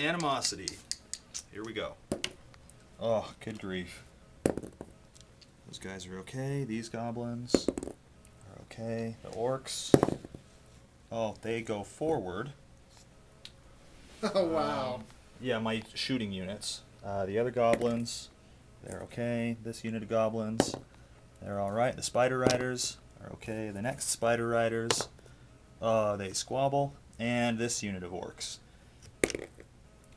animosity. Here we go. Oh, good grief. Those guys are okay. These goblins are okay. The orcs. Oh, they go forward. Oh, wow. Yeah, my shooting units. The other goblins, they're okay. This unit of goblins, they're alright. The spider riders are okay. The next spider riders, they squabble. And this unit of orcs,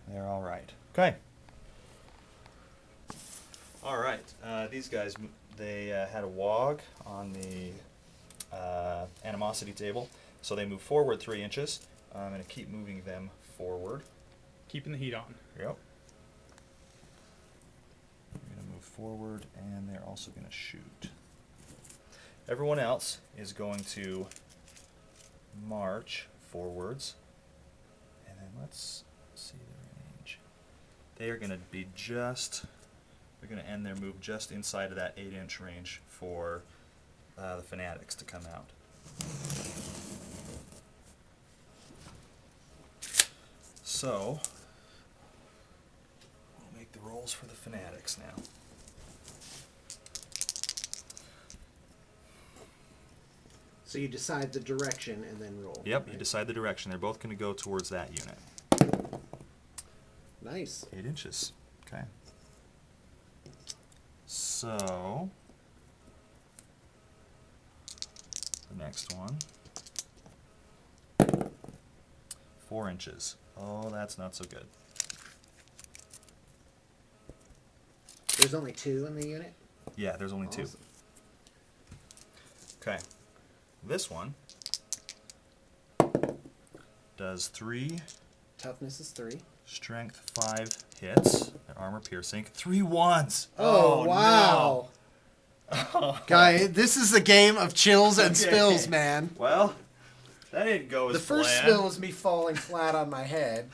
they're alright. Okay. Alright, these guys, they had a wog on the animosity table, so they move forward 3 inches. I'm going to keep moving them forward. Keeping the heat on. Yep. They're going to move forward, and they're also going to shoot. Everyone else is going to march forwards. And then let's see the range. They are going to be just... They're going to end their move just inside of that 8-inch range for the fanatics to come out. So, we'll make the rolls for the fanatics now. So you decide the direction and then roll. Yep, right? you decide the direction. They're both going to go towards that unit. Nice. 8 inches. Okay. So, the next one. 4 inches. Oh, that's not so good. There's only 2 in the unit? Yeah, there's only 2. Awesome. Okay. This one does 3. Toughness is 3. Strength 5 hits. Their armor piercing. 3 ones. Oh, wow. No. Guy, this is a game of chills and spills, man. Well, that didn't go as The first planned. spill was me falling flat on my head.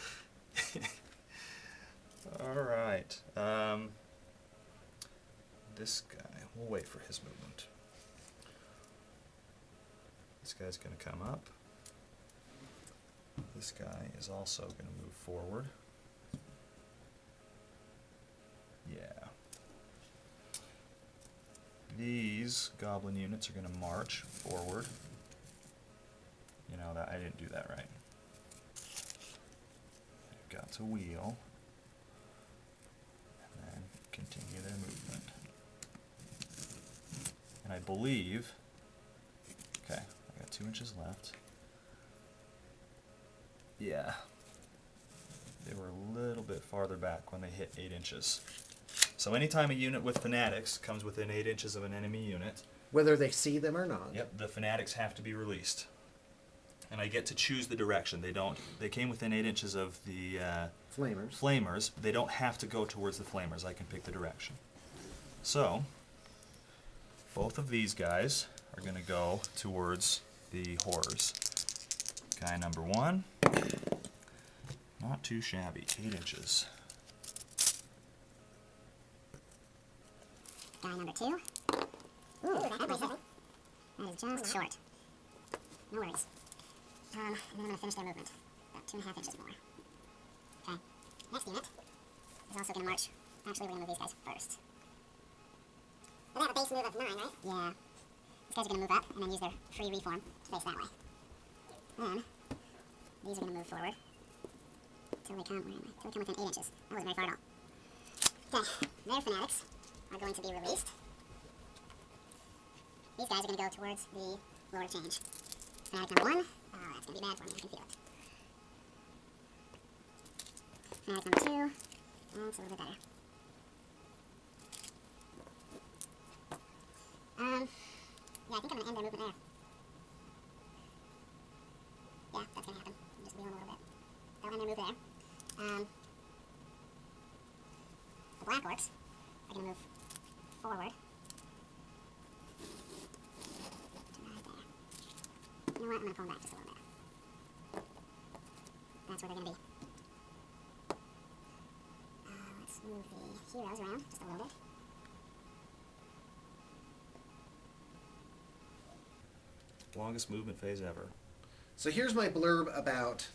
All right. This guy, we'll wait for his movement. This guy's going to come up. This guy is also going to move forward. Yeah. These goblin units are going to march forward. You know, that I didn't do that right. They've got to wheel. And then continue their movement. And I believe... Okay, I got 2 inches left. Yeah. They were a little bit farther back when they hit 8 inches. So anytime a unit with fanatics comes within 8 inches of an enemy unit... Whether they see them or not. Yep, the fanatics have to be released. And I get to choose the direction. They came within 8 inches of the flamers. They don't have to go towards the flamers. I can pick the direction. So, both of these guys are going to go towards the horrors. Guy number 1, not too shabby, 8 inches. Guy number 2. Ooh, that is just short. No worries. And then I'm going to finish their movement. About 2.5 inches more. Okay. Next unit is also going to march. Actually, we're going to move these guys first. Well, they have a base move of 9, right? Yeah. These guys are going to move up and then use their free reform to face that way. Then, these are going to move forward. Until they come, where am I? Until they come within 8 inches. That wasn't very far at all. Okay. Their fanatics are going to be released. These guys are going to go towards the lower change. Fanatic number 1. Oh, that's going to be bad for me. I can feel it. Fanatic number 2. That's a little bit better. Yeah, I think I'm going to end their movement there. Yeah, that's going to happen. I'm just wheeling a little bit. They'll end their move there. The black orcs are going to move forward. Right there. You know what? I'm going to pull them back just a little bit. That's where they're going to be. Let's move the heroes around just a little bit. Longest movement phase ever. So here's my blurb about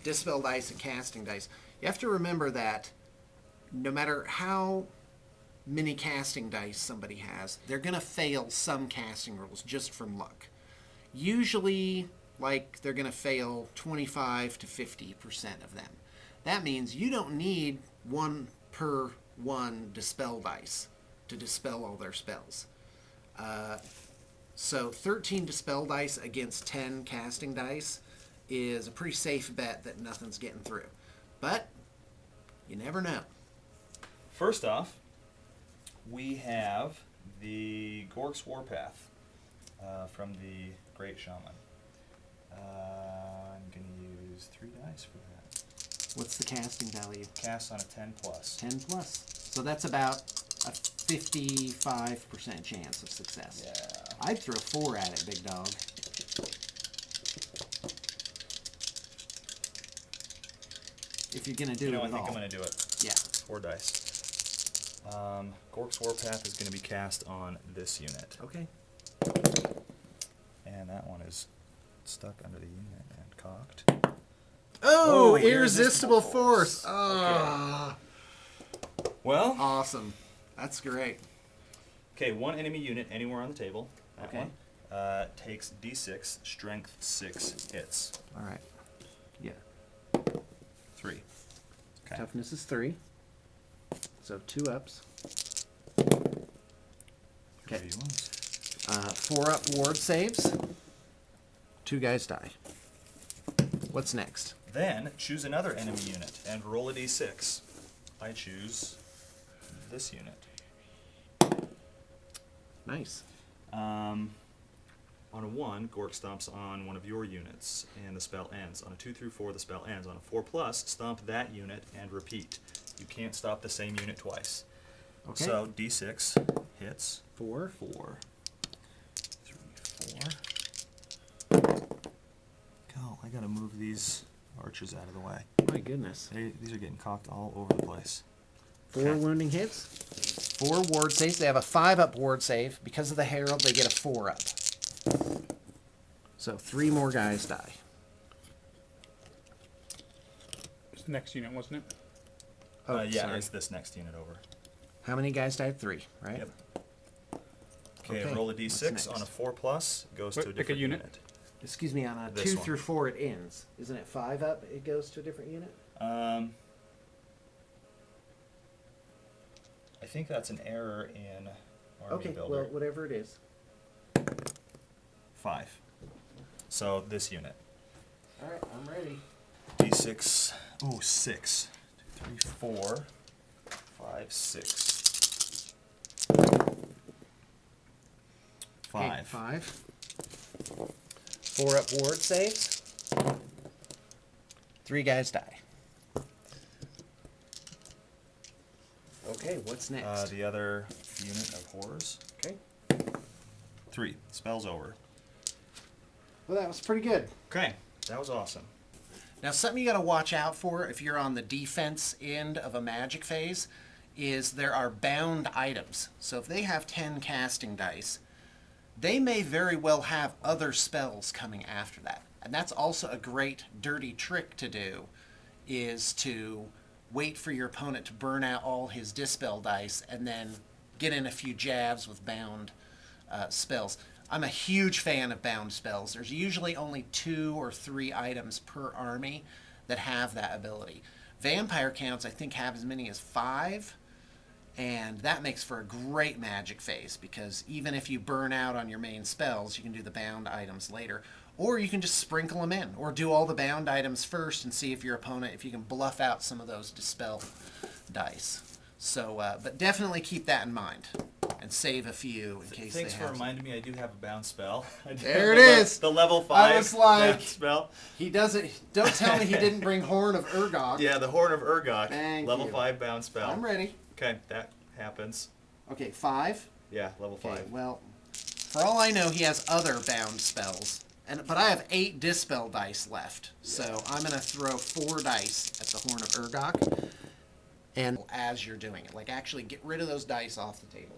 Dispel dice and casting dice. You have to remember that no matter how many casting dice somebody has, they're going to fail some casting rolls just from luck. Usually, like, they're going to fail 25 to 50% of them. That means you don't need 1 per 1 dispel dice to dispel all their spells. So 13 dispel dice against 10 casting dice is a pretty safe bet that nothing's getting through. But you never know. First off, we have the Gork's Warpath from the Great Shaman. I'm going to use 3 dice for that. What's the casting value? Cast on a 10 plus. 10 plus. So that's about a 55% chance of success. Yeah. I'd throw 4 at it, big dog. If you're going to do it I with think all. I'm going to do it. Yeah. 4 dice. Gork's Warpath is going to be cast on this unit. Okay. And that one is stuck under the unit and cocked. Oh, Oh, irresistible irresistible force. force. Oh. Well, Awesome. That's great. okay, 1 enemy unit anywhere on the table. That Okay. one takes D6, strength 6 hits. All right. Yeah. 3. Okay. Toughness is 3. So 2 ups. Okay. 3 wounds. 4 up ward saves. 2 guys die. What's next? Then choose another enemy unit and roll a D6. I choose this unit. Nice. On a 1, Gork stomps on one of your units, and the spell ends. On a 2 through 4, the spell ends. On a 4 plus, stomp that unit and repeat. You can't stop the same unit twice. Okay. So D6 hits. 4. 4. 3, 4. Go. I gotta move these archers out of the way. My goodness. These are getting cocked all over the place. 4 wounding hits. 4 ward saves. They have a 5 up ward save. Because of the herald, they get a 4 up. So 3 more guys die. It's the next unit, wasn't it? Oh, Yeah, sorry. it's this next unit over. How many guys died? 3, right? Yep. Okay, Okay, roll a what's D6. next? On a 4 plus, goes Wait, to a pick a different unit. unit. Excuse me, on a This 2 one. through 4 it ends. Isn't it 5 up? It goes to a different unit? I think that's an error in Army Okay, Builder. well, whatever it is. 5. So this unit. All right, I'm ready. D6. Oh, 6. 2, 3, 4, 5, 6. 5. Okay, 5. 4 up ward saves. 3 guys die. Okay, what's next? The other unit of horrors. Okay. 3. Spell's over. Well, that was pretty good. Okay, that was awesome. Now, something you got to watch out for if you're on the defense end of a magic phase is there are bound items. So if they have 10 casting dice, they may very well have other spells coming after that. And that's also a great dirty trick to do, is to wait for your opponent to burn out all his dispel dice and then get in a few jabs with bound spells. I'm a huge fan of bound spells. There's usually only 2 or 3 items per army that have that ability. Vampire counts, I think, have as many as 5, and that makes for a great magic phase, because even if you burn out on your main spells, you can do the bound items later. Or you can just sprinkle them in, or do all the bound items first and see if your opponent, if you can bluff out some of those dispel dice. So, but definitely keep that in mind and save a few in case Thanks they for have some. reminding me I do have a bound spell. I do There have it the is. The level 5 I was like- bound spell. He doesn't. Don't tell me he didn't bring Horn of Urgok. Yeah, the Horn of Urgok. Thank level you. 5 bound spell. I'm ready. Okay, that happens. Okay, 5. Yeah, level Okay, 5. well, for all I know, he has other bound spells. But I have 8 dispel dice left. So I'm going to throw 4 dice at the Horn of Urgok. And as you're doing it, like, actually get rid of those dice off the table.